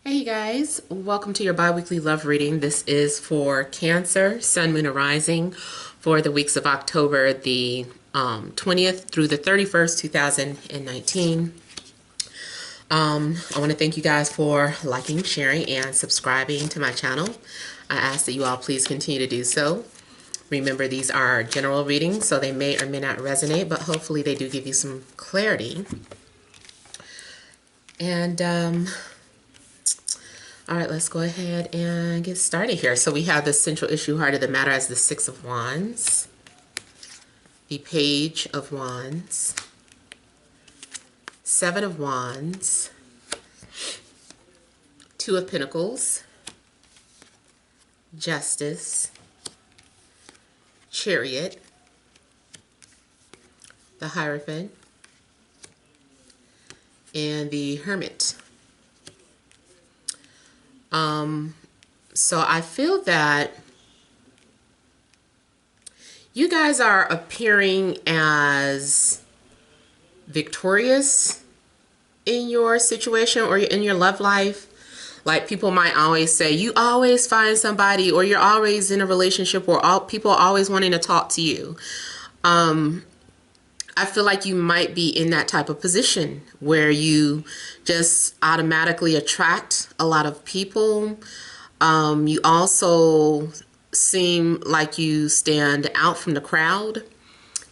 Hey guys, welcome to your bi-weekly love reading. This is for Cancer, Sun, Moon, and Rising for the weeks of October the 20th through the 31st, 2019. I want to thank you guys for liking, sharing, and subscribing to my channel. I ask that you all please continue to do so. Remember, these are general readings, so they may or may not resonate, but hopefully they do give you some clarity. And all right, let's go ahead and get started here. So we have the central issue, heart of the matter, as the Six of Wands, the Page of Wands, Seven of Wands, Two of Pentacles, Justice, Chariot, the Hierophant, and the Hermit. So I feel that you guys are appearing as victorious in your situation or in your love life. Like, people might always say, you always find somebody, or you're always in a relationship, or people are always wanting to talk to you. I feel like you might be in that type of position where you just automatically attract a lot of people. You also seem like you stand out from the crowd.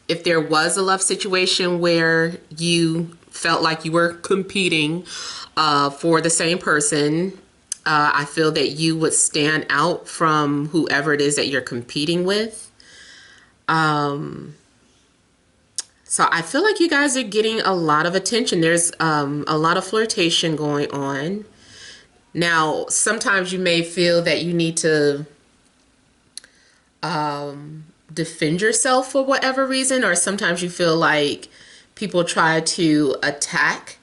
If there was a love situation where you felt like you were competing for the same person, I feel that you would stand out from whoever it is that you're competing with. So I feel like you guys are getting a lot of attention. There's a lot of flirtation going on. Now, sometimes you may feel that you need to defend yourself for whatever reason, or sometimes you feel like people try to attack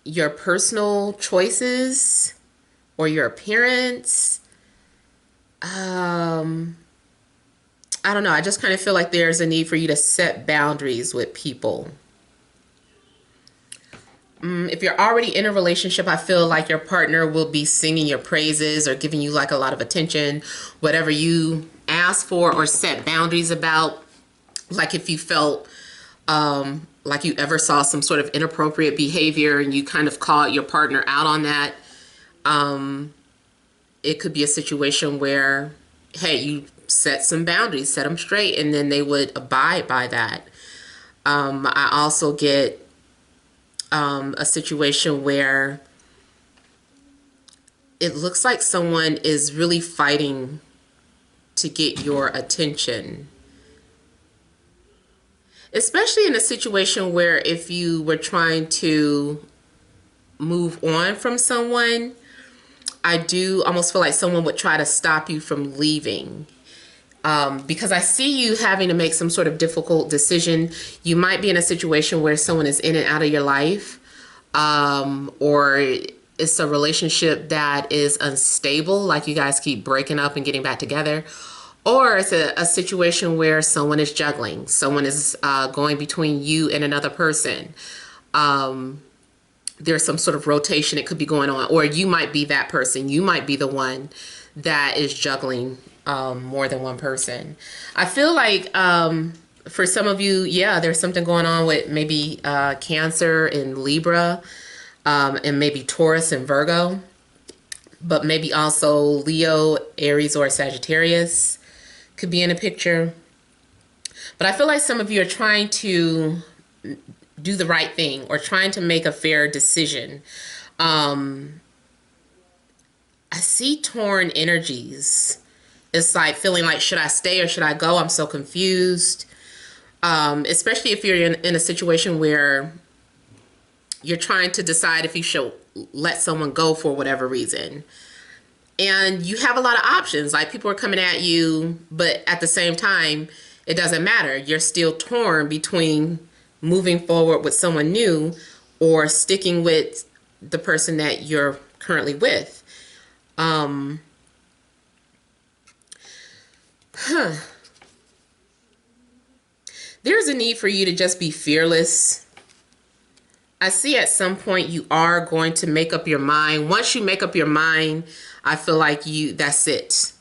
your personal choices or your appearance. I don't know. I just kind of feel like there's a need for you to set boundaries with people. If you're already in a relationship, I feel like your partner will be singing your praises or giving you like a lot of attention, whatever you ask for or set boundaries about. Like, if you felt like you ever saw some sort of inappropriate behavior and you kind of called your partner out on that, it could be a situation where, hey, you set some boundaries, set them straight, and then they would abide by that. I also get a situation where it looks like someone is really fighting to get your attention. Especially in a situation where if you were trying to move on from someone, I do almost feel like someone would try to stop you from leaving. Because I see you having to make some sort of difficult decision. You might be in a situation where someone is in and out of your life, or it's a relationship that is unstable, like you guys keep breaking up and getting back together, or it's a situation where someone is juggling. Someone is going between you and another person. There's some sort of rotation that could be going on, or you might be that person. You might be the one that is juggling more than one person. I feel like for some of you, yeah, there's something going on with maybe Cancer and Libra, and maybe Taurus and Virgo, but maybe also Leo, Aries, or Sagittarius could be in a picture. But I feel like some of you are trying to do the right thing or trying to make a fair decision. I see torn energies. It's like feeling like, should I stay or should I go? I'm so confused. Especially if you're in a situation where you're trying to decide if you should let someone go for whatever reason. And you have a lot of options. Like, people are coming at you, but at the same time, it doesn't matter. You're still torn between moving forward with someone new or sticking with the person that you're currently with. There's a need for you to just be fearless I see at some point you are going to make up your mind. Once you make up your mind, I feel like that's it.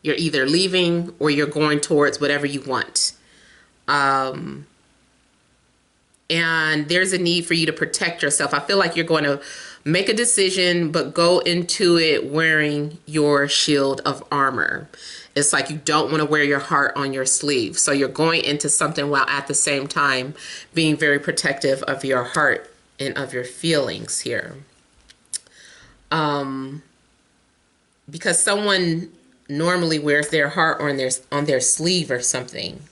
You're either leaving or you're going towards whatever you want. And there's a need for you to protect yourself. I feel like you're going to make a decision, but go into it wearing your shield of armor. It's like you don't want to wear your heart on your sleeve. So you're going into something while at the same time being very protective of your heart and of your feelings here. Because someone normally wears their heart on their sleeve or something.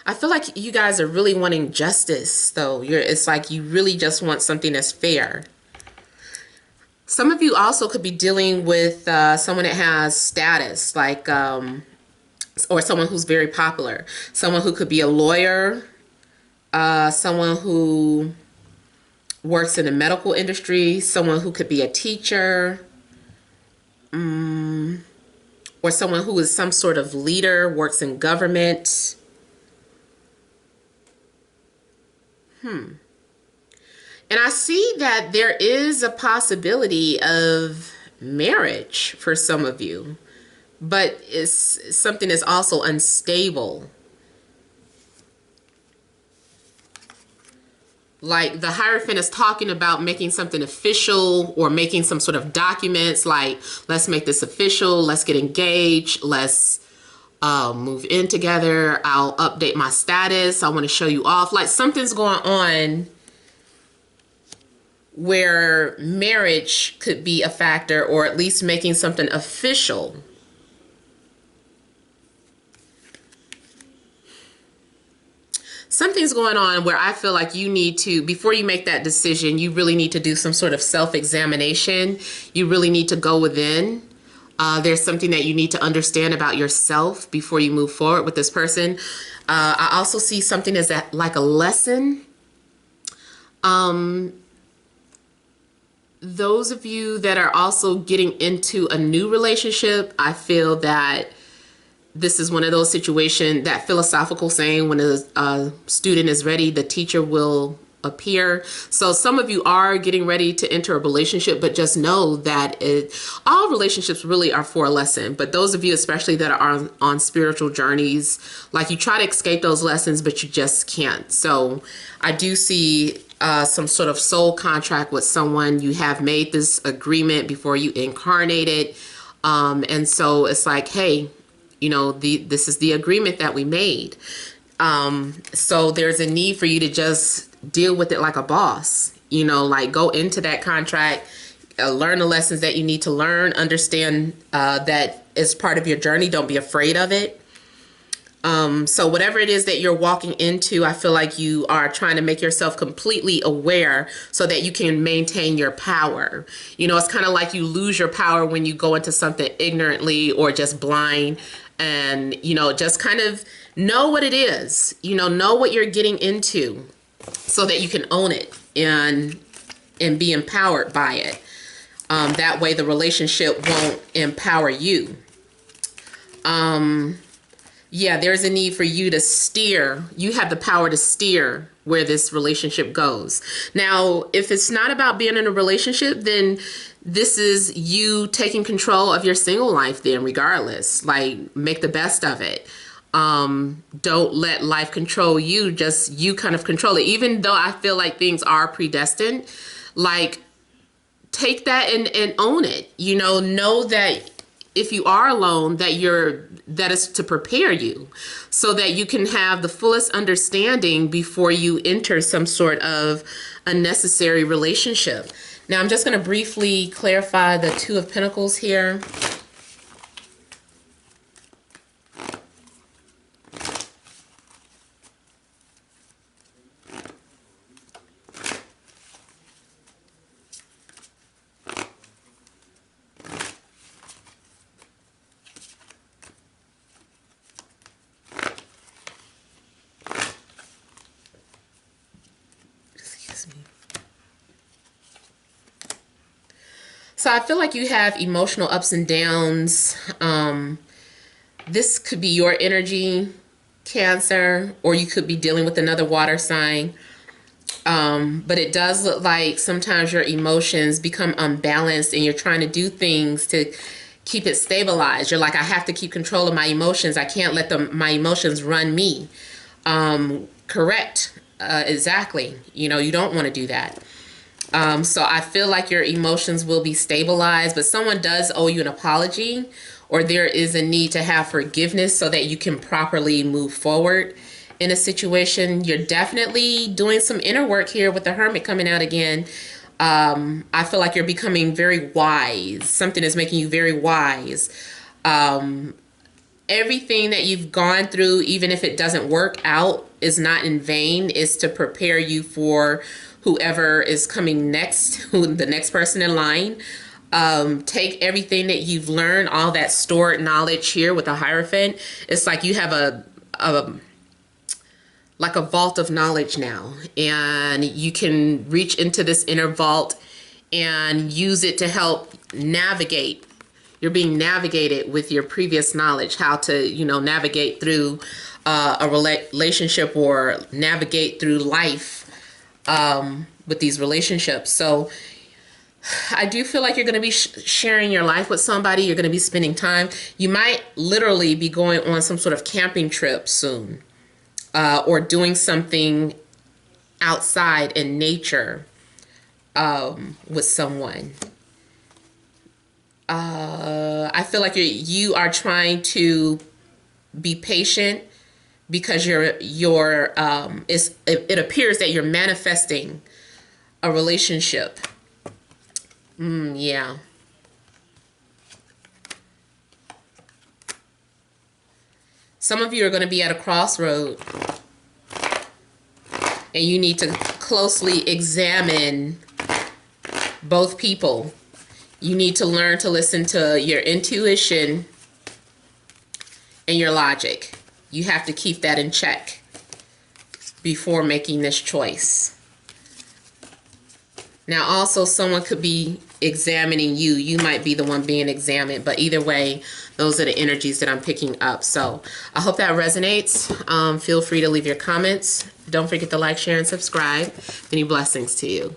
I feel like you guys are really wanting justice, though. It's like you really just want something that's fair. Some of you also could be dealing with someone that has status, like, or someone who's very popular. Someone who could be a lawyer, someone who works in the medical industry, someone who could be a teacher, or someone who is some sort of leader, works in government. And I see that there is a possibility of marriage for some of you, but it's something that's also unstable. Like the Hierophant is talking about making something official or making some sort of documents, like, let's make this official, let's get engaged, let's move in together, I'll update my status, I want to show you off. Like something's going on where marriage could be a factor, or at least making something official. Something's going on where I feel like you need to, before you make that decision, you really need to do some sort of self-examination. You really need to go within. There's something that you need to understand about yourself before you move forward with this person. I also see something as like a lesson. Those of you that are also getting into a new relationship, I feel that this is one of those situations, that philosophical saying, when a student is ready, the teacher will appear. So some of you are getting ready to enter a relationship, but just know that all relationships really are for a lesson. But those of you especially that are on spiritual journeys, like you try to escape those lessons, but you just can't. So I do see some sort of soul contract with someone. You have made this agreement before you incarnated. And so it's like, hey, you know, this is the agreement that we made. So there's a need for you to just deal with it like a boss, you know, like go into that contract, learn the lessons that you need to learn, understand that it's part of your journey. Don't be afraid of it. So whatever it is that you're walking into, I feel like you are trying to make yourself completely aware so that you can maintain your power. You know, it's kind of like you lose your power when you go into something ignorantly or just blind, and, you know, just kind of know what it is, you know what you're getting into so that you can own it and be empowered by it. That way the relationship won't empower you. Yeah, there's a need for you to steer. You have the power to steer where this relationship goes. Now, if it's not about being in a relationship, then this is you taking control of your single life then, regardless. Like, make the best of it. Don't let life control you. Just you kind of control it. Even though I feel like things are predestined, like, take that and own it. You know that if you are alone, that is to prepare you so that you can have the fullest understanding before you enter some sort of unnecessary relationship. Now, I'm just going to briefly clarify the Two of Pentacles here. So I feel like you have emotional ups and downs. This could be your energy. Cancer, or you could be dealing with another water sign. But it does look like sometimes your emotions become unbalanced and you're trying to do things to keep it stabilized. You're like, I have to keep control of my emotions. I can't let my emotions run me. Correct. Exactly. You know, you don't want to do that. So I feel like your emotions will be stabilized, but someone does owe you an apology, or there is a need to have forgiveness so that you can properly move forward in a situation. You're definitely doing some inner work here with the Hermit coming out again. I feel like you're becoming very wise. Something is making you very wise. Everything that you've gone through, even if it doesn't work out, is not in vain. It's to prepare you for whoever is coming next, who the next person in line. Take everything that you've learned, all that stored knowledge here with the Hierophant. It's like you have a vault of knowledge now, and you can reach into this inner vault and use it to help navigate. You're being navigated with your previous knowledge, how to, you know, navigate through a relationship or navigate through life with these relationships. So I do feel like you're going to be sharing your life with somebody. You're going to be spending time. You might literally be going on some sort of camping trip soon, or doing something outside in nature with someone. I feel like you are trying to be patient because it appears that you're manifesting a relationship. Yeah. Some of you are going to be at a crossroad, and you need to closely examine both people. You need to learn to listen to your intuition and your logic. You have to keep that in check before making this choice. Now, also, someone could be examining you. You might be the one being examined, but either way, those are the energies that I'm picking up. So I hope that resonates. Feel free to leave your comments. Don't forget to like, share, and subscribe. Many blessings to you.